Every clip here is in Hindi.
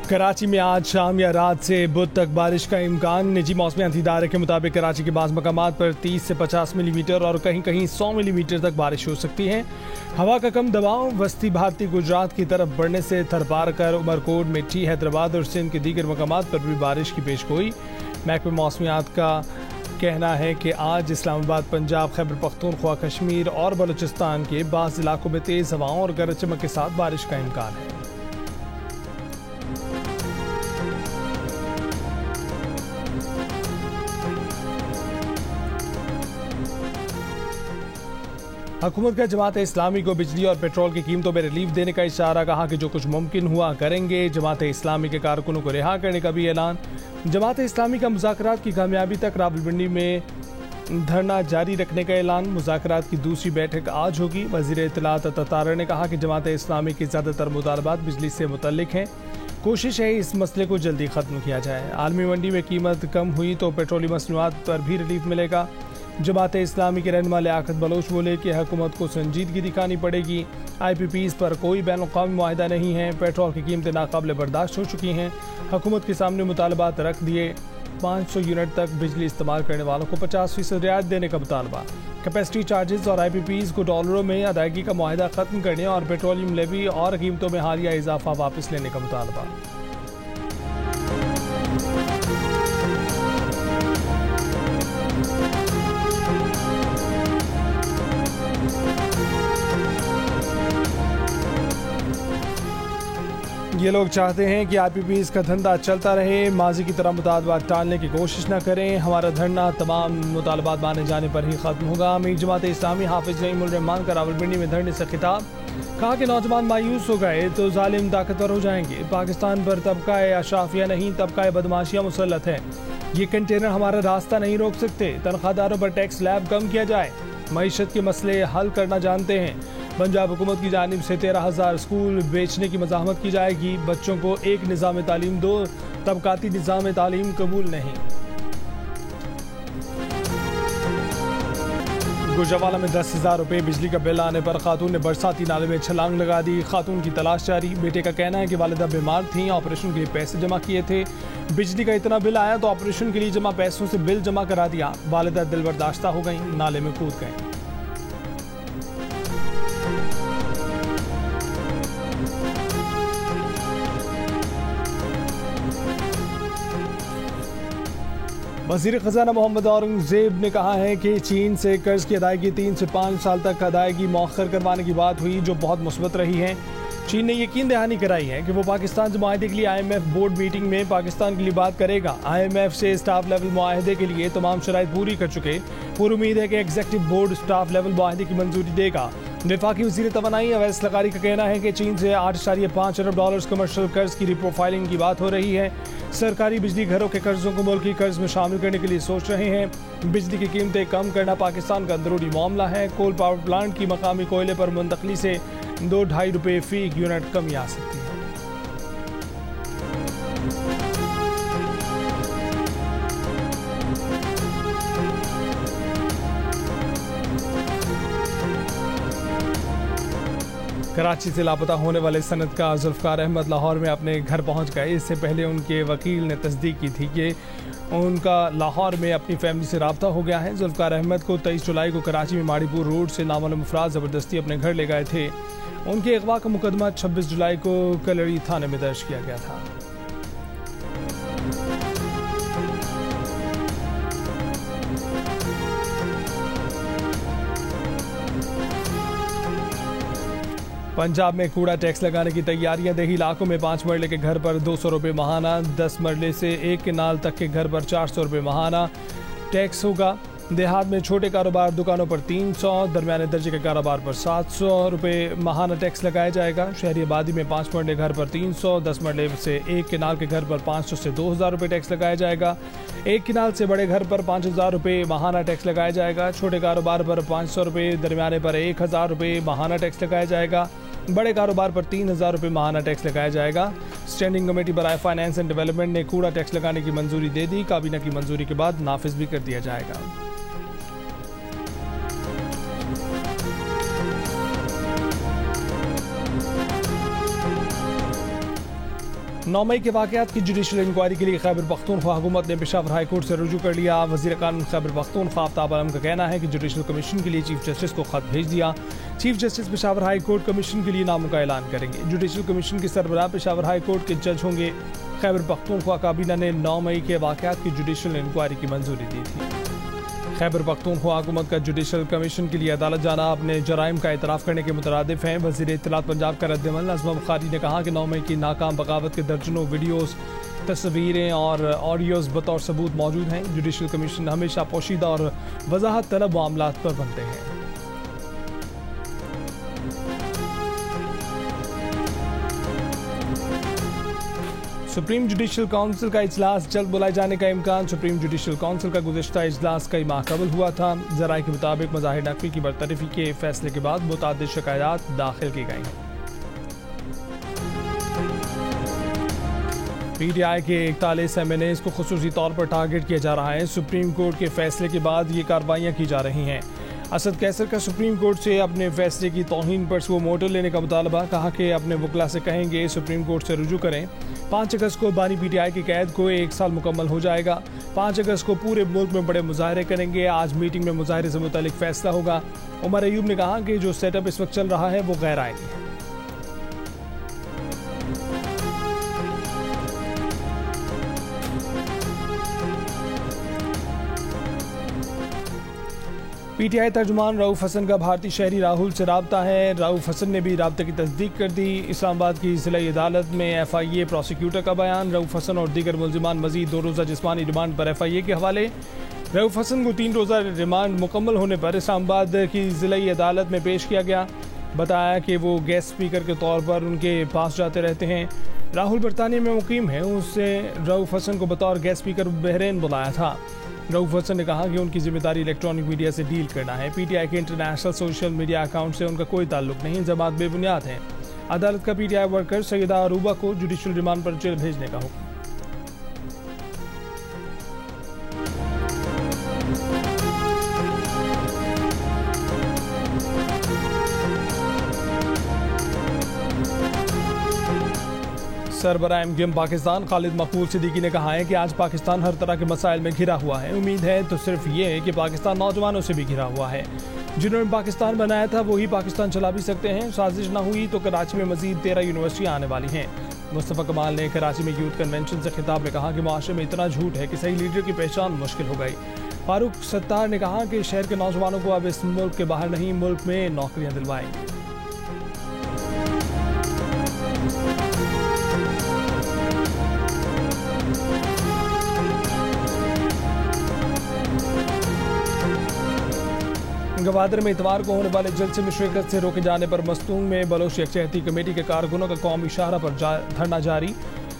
कराची में आज शाम या रात से बुध तक बारिश का इम्कान। निजी मौसमियाती इदारे के मुताबिक कराची के बाज़ मकामात पर 30 से 50 मिलीमीटर और कहीं कहीं 100 मिलीमीटर तक बारिश हो सकती है। हवा का कम दबाव वस्ती भारतीय गुजरात की तरफ बढ़ने से थरपारकर, उमरकोट, मिट्टी, हैदराबाद और सिंध के दीगर मकामात पर भी बारिश की पेशगोई। महकमे मौसमियात का कहना है कि आज इस्लामाबाद, पंजाब, खैबर पख्तूनख्वा, कश्मीर और बलूचिस्तान के बाज़ इलाकों में तेज़ हवाओं और गरज चमक के साथ बारिश का इम्कान है। हुकूमत का जमात इस्लामी को बिजली और पेट्रोल की कीमतों में रिलीफ देने का इशारा। कहा कि जो कुछ मुमकिन हुआ करेंगे। जमात इस्लामी के कारकुनों को रिहा करने का भी ऐलान। जमात इस्लामी का मुज़ाकरात की कामयाबी तक रावलपिंडी में धरना जारी रखने का ऐलान। मुज़ाकरात की दूसरी बैठक आज होगी। वज़ीर इत्तलात अतातारा ने कहा कि जमात इस्लामी के ज़्यादातर मुतालबात बिजली से मुतल्लिक हैं। कोशिश है इस मसले को जल्दी ख़त्म किया जाए। आलमी मंडी में कीमत कम हुई तो पेट्रोलियम मसनूआत पर भी रिलीफ मिलेगा। जमात इस्लामी के रहनुमा लियाकत बलोच बोले कि हुकूमत को संजीदगी दिखानी पड़ेगी। IPPs पर कोई बैनुल-अक़वामी मुआहिदा नहीं है। पेट्रोल की कीमतें नाकाबिल बर्दाश्त हो चुकी हैं। हुकूमत के सामने मुतालबात रख दिए। 500 यूनिट तक बिजली इस्तेमाल करने वालों को 50% रियायत देने का मुतालबा। कैपेसिटी चार्जेस और IPPs को डॉलरों में अदायगी का मुआहिदा ख़त्म करने और पेट्रोलियम लेवी और कीमतों में हालिया इजाफा वापस लेने का मुतालबा। ये लोग चाहते हैं कि IPPs का धंधा चलता रहे, माजी की तरह मुतालबात टालने की कोशिश न करें। हमारा धरना तमाम मुतालबात माने जाने पर ही ख़त्म होगा। अमीर जमात इस्लामी हाफिज नईमुल रहमान का रावलपिंडी में धरने से खिताब। कहा कि नौजवान मायूस हो गए तो जालिम ताकतवर हो जाएंगे। पाकिस्तान पर तबका अशराफिया नहीं, तबका बदमाशियाँ मुसल्लत है। ये कंटेनर हमारा रास्ता नहीं रोक सकते। तनख्वाहदारों पर टैक्स स्लैब कम किया जाए। मईशत के मसले हल करना जानते हैं। पंजाब हुकूमत की जानिब से 13,000 स्कूल बेचने की मज़ाहमत की जाएगी। बच्चों को एक निज़ाम तालीम दो, तबकाती निज़ाम तालीम कबूल नहीं। गुजरावाला में 10,000 रुपये बिजली का बिल आने पर खातून ने बरसाती नाले में छलांग लगा दी। खातून की तलाश जारी। बेटे का कहना है कि वालिदा बीमार थीं, ऑपरेशन के लिए पैसे जमा किए थे। बिजली का इतना बिल आया तो ऑपरेशन के लिए जमा पैसों से बिल जमा करा दिया। वालिदा दिल बर्दाश्ता हो गई, नाले में कूद गई। वज़ीर ख़ज़ाना मोहम्मद औरंगज़ेब ने कहा है कि चीन से कर्ज की अदायगी 3 से 5 साल तक अदायगी मौखर करवाने की बात हुई, जो बहुत मुस्बत रही है। चीन ने यकीन दहानी कराई है कि वो पाकिस्तान से मुआहदे के लिए IMF बोर्ड मीटिंग में पाकिस्तान के लिए बात करेगा। IMF से स्टाफ लेवल मुआहदे के लिए तमाम शराइत पूरी कर चुके। पूरी उम्मीद है कि एग्जीक्यूटिव बोर्ड स्टाफ लेवल मुआहदे की मंजूरी देगा। वफाकी वज़ीर तवानाई अवैस लगारी का कहना है कि चीन से $8.5 अरब कमर्शियल कर्ज की रिप्रोफाइलिंग की बात हो रही है। सरकारी बिजली घरों के कर्जों को मुल्की कर्ज में शामिल करने के लिए सोच रहे हैं। बिजली की कीमतें कम करना पाकिस्तान का अंदरूनी मामला है। कोल पावर प्लांट की मकामी कोयले पर मुंतकली से 2-2.5 रुपये फी यूनिट कमी आ सकती है। कराची से लापता होने वाले सनतकार जुल्फ़कार अहमद लाहौर में अपने घर पहुंच गए। इससे पहले उनके वकील ने तस्दीक की थी कि उनका लाहौर में अपनी फैमिली से रब्ता हो गया है। जुल्फ़कार अहमद को 23 जुलाई को कराची में माड़ीपुर रोड से नामालूम अफराद ज़बरदस्ती अपने घर ले गए थे। उनके अगवा का मुकदमा 26 जुलाई को कलड़ी थाने में दर्ज किया गया था। पंजाब में कूड़ा टैक्स लगाने की तैयारियां। देही इलाकों में 5 मरले के घर पर 200 रुपये माहाना, 10 मरले से 1 केनाल तक के घर पर 400 रुपये माहाना टैक्स होगा। देहात में छोटे कारोबार दुकानों पर 300, दरमियाने दर्जे के कारोबार पर 700 रुपये माहाना टैक्स लगाया जाएगा। शहरी आबादी में 5 मरले घर पर 300, 10 मरले से 1 केनाल के घर पर 500 से 2,000 रुपये टैक्स लगाया जाएगा। 1 केनाल से बड़े घर पर 5,000 रुपये माहाना टैक्स लगाया जाएगा। छोटे कारोबार पर 500 रुपये, दरमियाने पर 1,000 रुपये माहाना टैक्स लगाया जाएगा। बड़े कारोबार पर 3,000 रुपये माहाना टैक्स लगाया जाएगा। स्टैंडिंग कमेटी बराए फाइनेंस एंड डेवलपमेंट ने कूड़ा टैक्स लगाने की मंजूरी दे दी। काबीना की मंजूरी के बाद नाफिज भी कर दिया जाएगा। 9 मई के वाक़यात की जुडिशल इंक्वायरी के लिए खैबर पख्तूनख्वा हुकूमत ने पेशावर हाई कोर्ट से रुजू कर लिया। वज़ीर कानून खैबर पख्तूनख्वा आफ्ताब आलम का कहना है कि जुडिशल कमीशन के लिए चीफ जस्टिस को खत भेज दिया। Chief justice Peshawar high court commission के लिए नामों का ऐलान करेंगे। जुडिशल कमीशन के सरबराह पेशावर हाई कोर्ट के जज होंगे। खैबर पख्तूनख्वा काबीना ने 9 मई के वाक़यात की जुडिशल इंक्वायरी की मंजूरी दी थी। खैबर पख्तूनख्वा हुकूमत का जुडिशल कमीशन के लिए अदालत जाना अपने जराइम का एतराफ़ करने के मुतरादिफ है। वज़ीर इत्तलात पंजाब का रद्दमल अज़मा बुखारी ने कहा कि 9 मई की नाकाम बगावत के दर्जनों वीडियोज़, तस्वीरें और ऑडियोज़ बतौर सबूत मौजूद हैं। जुडिशल कमीशन हमेशा पोशीदा और वजाहत तलब मामलात पर बनते हैं। सुप्रीम जुडिशल काउंसिल का इजलास जल्द बुलाए जाने का इम्कान। सुप्रीम जुडिशल काउंसिल का गुज़श्ता इजलास कई माह कबल हुआ था। ज़राए के मुताबिक मज़ाहिर नकवी की बरतरफी के फैसले के बाद मुतअद्दिद शिकायत दाखिल की गई हैं। PTI के 41 MNAs को खुसूसी तौर पर टारगेट किया जा रहा है। सुप्रीम कोर्ट के फैसले के बाद ये कार्रवाइयाँ की जा रही हैं। असद कैसर का सुप्रीम कोर्ट से अपने फैसले की तौहीन पर वो मोटर लेने का मुतालबा। कहा कि अपने वकला से कहेंगे सुप्रीम कोर्ट से रुजू करें। 5 अगस्त को बानी PTI की कैद को 1 साल मुकम्मल हो जाएगा। 5 अगस्त को पूरे मुल्क में बड़े मुजाहरे करेंगे। आज मीटिंग में मुजाहरे से मुतालिक फैसला होगा। उमर अयूब ने कहा कि जो सेटअप इस वक्त चल रहा है वो गैर आईनी है। PTI तर्जुमान रऊफ हसन का भारतीय शहरी राहुल से राब्ता है। रऊफ हसन ने भी राब्ते की तस्दीक कर दी। इस्लामाबाद की ज़िला अदालत में FIA प्रोसिक्यूटर का बयान। रऊफ हसन और दीगर मुल्ज़िमान मज़ीद 2 रोज़ा जिस्मानी रिमांड पर FIA के हवाले। रऊफ हसन को 3 रोज़ा रिमांड मुकम्मल होने पर इस्लामाबाद की ज़िला अदालत में पेश किया गया। बताया कि वो गेस्ट स्पीकर के तौर पर उनके पास जाते रहते हैं। राहुल बरतानिया में मुकीम है। उससे रऊफ हसन को बतौर गेस्ट स्पीकर बहरीन बुलाया था। रऊफ हसन ने कहा कि उनकी जिम्मेदारी इलेक्ट्रॉनिक मीडिया से डील करना है। PTI के इंटरनेशनल सोशल मीडिया अकाउंट से उनका कोई ताल्लुक नहीं। जमात बेबुनियाद है। अदालत का PTI वर्कर सैयदा अरूबा को जुडिशल रिमांड पर जेल भेजने का हुक्म। सरबराह MQM पाकिस्तान खालिद मकबूल सिद्दीकी ने कहा है कि आज पाकिस्तान हर तरह के मसाइल में घिरा हुआ है। उम्मीद है तो सिर्फ ये है कि पाकिस्तान नौजवानों से भी घिरा हुआ है। जिन्होंने पाकिस्तान बनाया था वही पाकिस्तान चला भी सकते हैं। साजिश ना हुई तो कराची में मजीद 13 यूनिवर्सिटियाँ आने वाली हैं। मुस्तफ़ा कमाल ने कराची में यूथ कन्वेंशन से खिताब में कहा कि माशरे में इतना झूठ है कि सही लीडर की पहचान मुश्किल हो गई। फारूक सत्तार ने कहा कि शहर के नौजवानों को अब इस मुल्क के बाहर नहीं, मुल्क में नौकरियाँ दिलवाएंगे। गवादर में इतवार को होने वाले जलसे में शिरकत से रोके जाने पर मस्तूंग में बलोच यकजहती कमेटी के कारकुनों का कौमी शाहरा पर धरना जारी।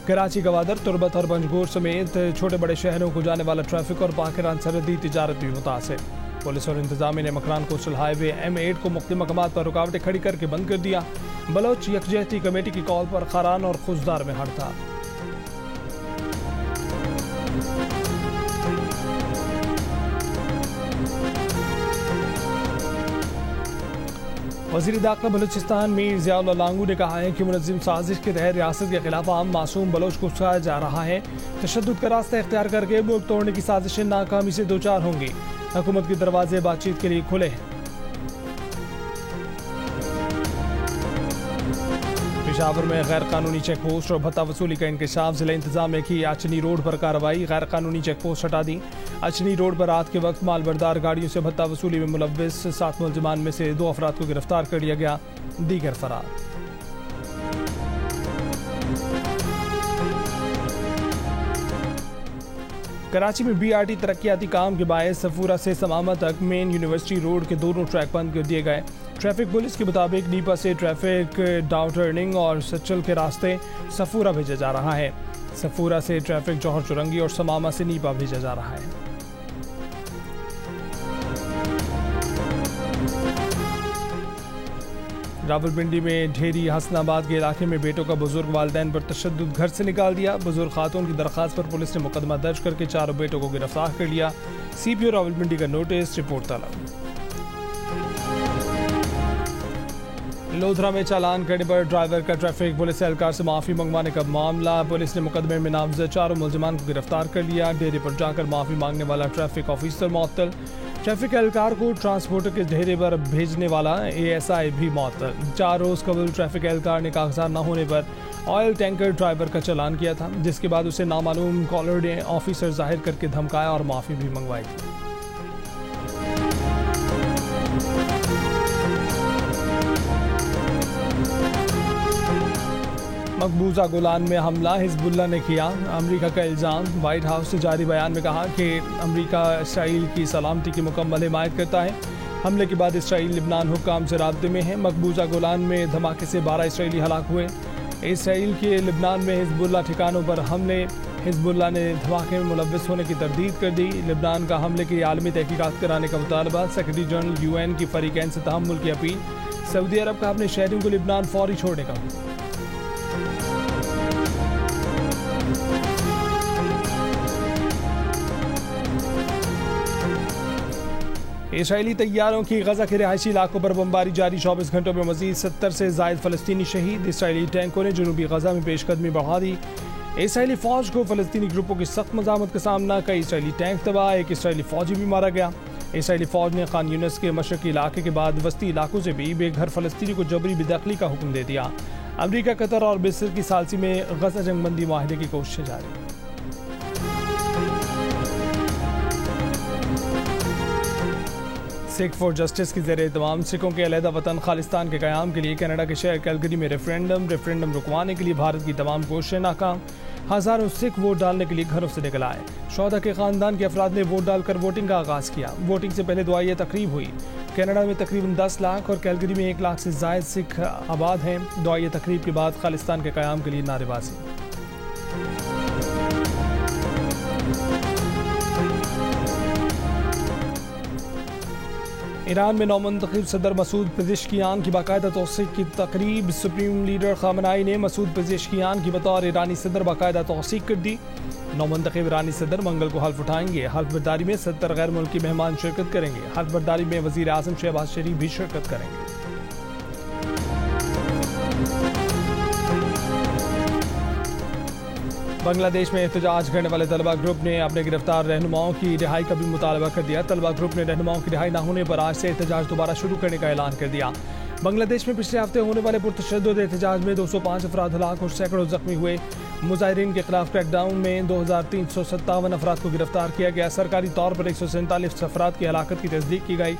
कराची, गवादर, तुरबत और पंजगोर समेत छोटे बड़े शहरों को जाने वाला ट्रैफिक और पाकिस्तान सरहदी तिजारत भी मुतासर। पुलिस और इंतजामिया ने मकरान कोस्टल हाईवे M8 को मुख्तलिफ मकामात पर रुकावटें खड़ी करके बंद कर दिया। बलोच यकजहती कमेटी की कॉल पर खारान और खुशदार में हड़ताल। वज़ीर दाखिला बलूचिस्तान मीर ज़ियाउल्लाह लांगू ने कहा है कि मुनज़्ज़म साजिश के तहत रियासत के खिलाफ आम मासूम बलोच को उकसाया जा रहा है। तशद्दुद का रास्ता इख्तियार करके मुल्क तोड़ने की साजिशें नाकामी से दो चार होंगी। हुकूमत के दरवाजे बातचीत के लिए खुले हैं। पेशावर में गैर कानूनी चेक पोस्ट और भत्ता वसूली का इंकशाफ। जिला इंतजामिया की अचनी रोड पर कार्रवाई। गैर कानूनी चेक पोस्ट हटा दी। अचनी रोड पर रात के वक्त मालबरदार गाड़ियों से भत्ता वसूली में मुलव्विस 7 मुलजिमान में से 2 अफराद को गिरफ्तार कर लिया गया, दीगर फरार। कराची में BRT तरक्याती काम के बायस सफूरा से समामा तक मेन यूनिवर्सिटी रोड के दोनों ट्रैक बंद कर दिए गए। ट्रैफिक पुलिस के मुताबिक नीपा से ट्रैफिक डाउन टर्निंग और सच्चल के रास्ते सफूरा भेजा जा रहा है। सफूरा से ट्रैफिक जौहर चुरंगी और समामा से नीपा भेजा जा रहा है। रावलपिंडी में ढेरी हसनाबाद के इलाके में बेटों का बुजुर्ग वालिदैन पर तशद्दुद, घर से निकाल दिया। बुजुर्ग खातून की दरख्वास्त पर पुलिस ने मुकदमा दर्ज करके 4 बेटों को गिरफ्तार कर लिया। CPO रावलपिंडी का नोटिस, रिपोर्ट तलब। लोधरा में चालान करने पर ड्राइवर का ट्रैफिक पुलिस एहलकार से माफ़ी मंगवाने का मामला। पुलिस ने मुकदमे में नामजद 4 मुलजिमान को गिरफ्तार कर लिया। डेरे पर जाकर माफ़ी मांगने वाला ट्रैफिक ऑफिसर मअतल। ट्रैफिक एहलकार को ट्रांसपोर्टर के ढेरे पर भेजने वाला ASI भी मअतल। 4 रोज़ कबल ट्रैफिक एहलकार ने कागजात न होने पर ऑयल टैंकर ड्राइवर का चालान किया था, जिसके बाद उसे नामालूम कॉलर ने ऑफिसर जाहिर करके धमकाया और माफ़ी भी मंगवाई थी। मकबूजा गोलान में हमला हिजबुल्लाह ने किया, अमेरिका का इल्ज़ाम। व्हाइट हाउस से जारी बयान में कहा कि अमेरिका इसराइल की सलामती की मुकम्मल हिमायत करता है। हमले के बाद इसराइल लिबनान हुक्काम से राब्ते में है। मकबूजा गोलान में धमाके से 12 इसराइली हलाक हुए। इसराइल के लिबनान में हिजबुल्लाह ठिकानों पर हमले। हिजबुल्लाह ने धमाके में मुलव्वस होने की तरदीद कर दी। लिबनान का हमले की आलमी तहकीकात कराने का मुतालबा। सेक्रेटरी जनरल UN की फरीकैन से तहम्मुल की अपील। सऊदी अरब का अपने शहरियों को लिबनान फौरी छोड़ने का। इसराइली तैयारों की गजा के रिहायशी इलाकों पर बमबारी जारी। 24 घंटों में मजीद 70 से जायद फलस्तीनी शहीद। इसराइली टैंकों ने जनूबी गजा में पेशकदमी बढ़ा दी। इसराइली फौज को फलस्तीनी ग्रुपों की सख्त मज़ामत का सामना। कई इसराइली टैंक तबाह, एक इसराइली फौजी भी मारा गया। इसराइली फौज ने खान यूनिस के मशरकी इलाके के बाद वस्ती इलाकों से भी बेघर फलस्तीनी को जबरी बेदखली का हुक्म दे दिया। अमरीका, कतर और मिस्र की सालसी में गजा जंगबंदी माहिदे की कोशिशें जारी। सिख फॉर जस्टिस की ज़ेर तमाम सिखों के अलहदा वतन खालिस्तान के क़याम के लिए कनाडा के शहर कैलगरी में रेफरेंडम रुकवाने के लिए भारत की तमाम कोशिशें नाकाम। हज़ारों सिख वोट डालने के लिए घरों से निकल आए। शोहदा के ख़ानदान के अफराद ने वोट डालकर वोटिंग का आगाज़ किया। वोटिंग से पहले दुआई तकरीब हुई। कनाडा में तकरीबन 10 लाख और कैलगरी में 1 लाख से ज़ायद सिख आबाद हैं। दुआई तकरीब के बाद खालिस्तान के क़याम के लिए नारेबाजी। ईरान में नौमुंतखब सदर मसूद पेज़ेश्कियान की बाकायदा तौसीक की तकरीब। सुप्रीम लीडर खामनाई ने मसूद पेज़ेश्कियान की बतौर ईरानी सदर बाकायदा तौसीक कर दी। नौमुंतखब ईरानी सदर मंगल को हल्फ उठाएंगे। हल्फ बर्दारी में 70 गैर मुल्की मेहमान शिरकत करेंगे। हल्फ बर्दारी में वज़ीर आज़म शहबाज शरीफ भी शिरकत करेंगे। बांग्लादेश में एहतजाज करने वाले तलबा ग्रुप ने अपने गिरफ्तार रहनुमाओं की रिहाई का भी मुतालबा कर दिया। तलबा ग्रुप ने रहनुमाओं की रिहाई न होने पर आज से एहतजाज दोबारा शुरू करने का ऐलान कर दिया। बांग्लादेश में पिछले हफ्ते होने वाले पुरतशद्दुद एहतजाज में 205 अफराद हलाक और सैकड़ों जख्मी हुए। मुजाहिरीन के खिलाफ क्रैकडाउन में 2357 अफराद को गिरफ्तार किया गया। सरकारी तौर पर 147 अफराद की हलाकत की तस्दीक की गई।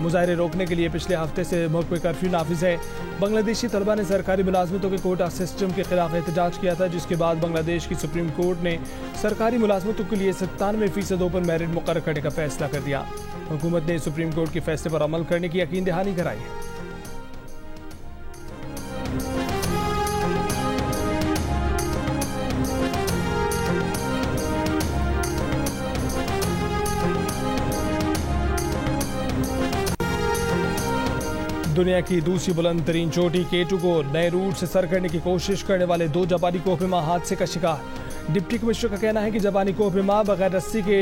मुजाहरे रोकने के लिए पिछले हफ्ते से मुल्क में कर्फ्यू नाफिज है। बांग्लादेशी तलबा ने सरकारी मुलाजमतों के कोटा सिस्टम के खिलाफ एहतजाज किया था, जिसके बाद बांग्लादेश की सुप्रीम कोर्ट ने सरकारी मुलाजमतों के लिए 97% ओपन मेरिट मुकर्रर करने का फैसला कर दिया। हुकूमत ने सुप्रीम कोर्ट के फैसले पर अमल करने की यकीन दहानी कराई है। दुनिया की दूसरी बुलंद तरीन चोटी K2 को नए रूट से सर करने की कोशिश करने वाले 2 जापानी कोहपेमा हादसे का शिकार। डिप्टी कमिश्नर का कहना है कि जापानी कोहपेमा बगैर रस्सी के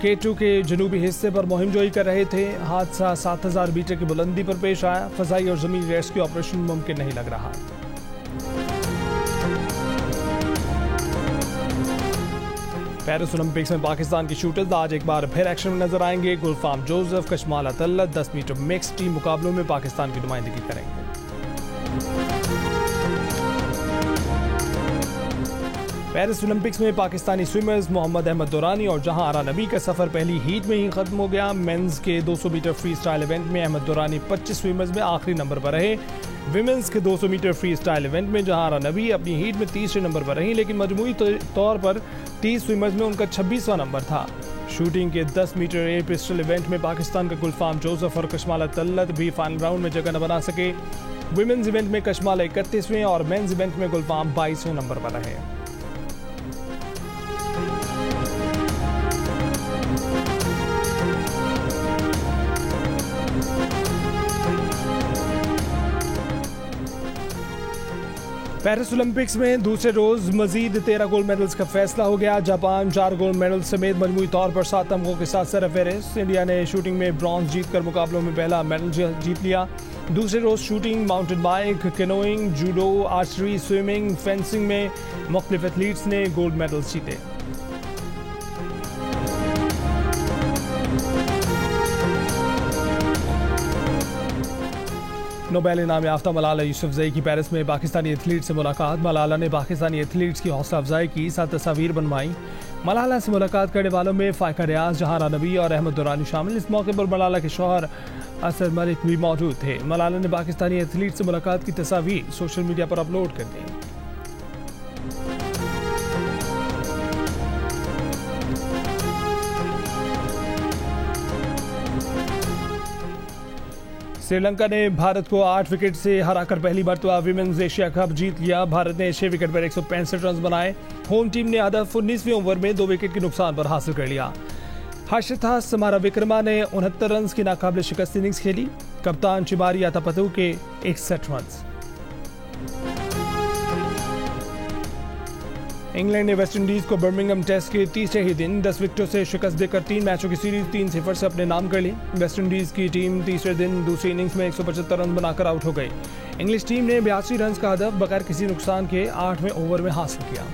K2 के जनूबी हिस्से पर मुहिमजोई कर रहे थे। हादसा 7000 मीटर की बुलंदी पर पेश आया। फजाई और जमीनी रेस्क्यू ऑपरेशन मुमकिन नहीं लग रहा। पेरिस ओलंपिक्स में पाकिस्तान के शूटर्स आज एक बार फिर एक्शन में नजर आएंगे। गुलफाम Joseph, Kashmala तल्लत 10 metre mix team मुकाबलों में पाकिस्तान की नुमाइंदगी करेंगे। पेरिस ओलंपिक्स में पाकिस्तानी स्विमर्स मोहम्मद अहमद दुरानी और जहां आरा नबी का सफर पहली हीट में ही खत्म हो गया। मेंस के 200 मीटर फ्री स्टाइल इवेंट में अहमद दुरानी 25 स्विमर्स में आखिरी नंबर पर रहे। विमेंस के 200 मीटर फ्री स्टाइल इवेंट में जहां आरा नबी अपनी हीट में तीसरे नंबर पर रही, लेकिन मजमूई तौर पर 30 स्विमर्स में उनका 26वां नंबर था। शूटिंग के 10 मीटर एयर पिस्टल इवेंट में पाकिस्तान का गुलफाम जोसेफ और कशमाला तल्लत भी फाइनल राउंड में जगह न बना सके। विमेंस इवेंट में कशमाला 31वें और मेंस इवेंट में गुलफाम 22वें नंबर पर रहे। पेरिस ओलंपिक्स में दूसरे रोज मजीद 13 गोल्ड मेडल्स का फैसला हो गया। जापान 4 गोल्ड मेडल समेत मजमूई तौर पर 7 तमगों के साथ सरफहरिस्त। इंडिया ने शूटिंग में ब्रॉन्ज जीतकर मुकाबलों में पहला मेडल जीत लिया। दूसरे रोज shooting, mountain bike, canoeing, judo, archery, swimming, fencing में मुख्तलिफ एथलीट्स ने गोल्ड मेडल्स जीते। नोबेल इनाम याफ्ता मलाला यूसुफजई की पेरिस में पाकिस्तानी एथलीट से मुलाकात। मलाला ने पाकिस्तानी एथलीट्स की हौसला अफजाई की, साथ तस्वीर बनवाई। मलाला से मुलाकात करने वालों में फायका रियाज, जहारा नबी और अहमद दुरानी शामिल। इस मौके पर मलाला के शौहर असद मलिक भी मौजूद थे। मलाला ने पाकिस्तानी एथलीट से मुलाकात की तस्वीर सोशल मीडिया पर अपलोड कर दी। श्रीलंका ने भारत को 8 विकेट से हराकर पहली मरतबा विमेंस एशिया कप जीत लिया। भारत ने 6 विकेट पर 165 रन बनाए। होम टीम ने हदफ 19वें ओवर में 2 विकेट के नुकसान पर हासिल कर लिया। हर्षिता समारा विक्रमा ने 69 रन की नाकाबिल शिकस्त इनिंग्स खेली। कप्तान चिमारी आतापतु के 61 रन। इंग्लैंड ने वेस्टइंडीज को बर्मिंघम टेस्ट के तीसरे ही दिन 10 विकेटों से शिकस्त देकर 3 मैचों की सीरीज 3-0 से अपने नाम कर ली। वेस्टइंडीज की टीम तीसरे दिन दूसरी इनिंग्स में 175 रन बनाकर आउट हो गई। इंग्लिश टीम ने 82 रन का हदफ बगैर किसी नुकसान के 8वें ओवर में हासिल किया।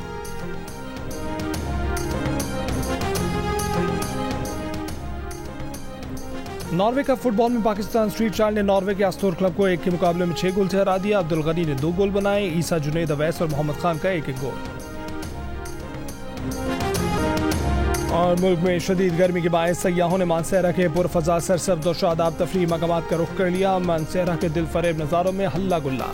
नॉर्वे कप फुटबॉल में पाकिस्तान स्ट्रीट चाइल्ड ने नॉर्वे के आस्तोर क्लब को 1 के मुकाबले में 6 गोल से हरा दिया। अब्दुल गनी ने 2 गोल बनाए। ईसा, जुनैद अवैस और मोहम्मद खान का 1-1 गोल। और मुल्क में शदीद गर्मी के बायस सयाहों ने मानसेरा के पुरफजा सरसब्ज़ और शादाब तफरीही मकामात का रुख कर लिया। मानसेरा के दिल फरेब नज़ारों में हल्ला गुल्ला।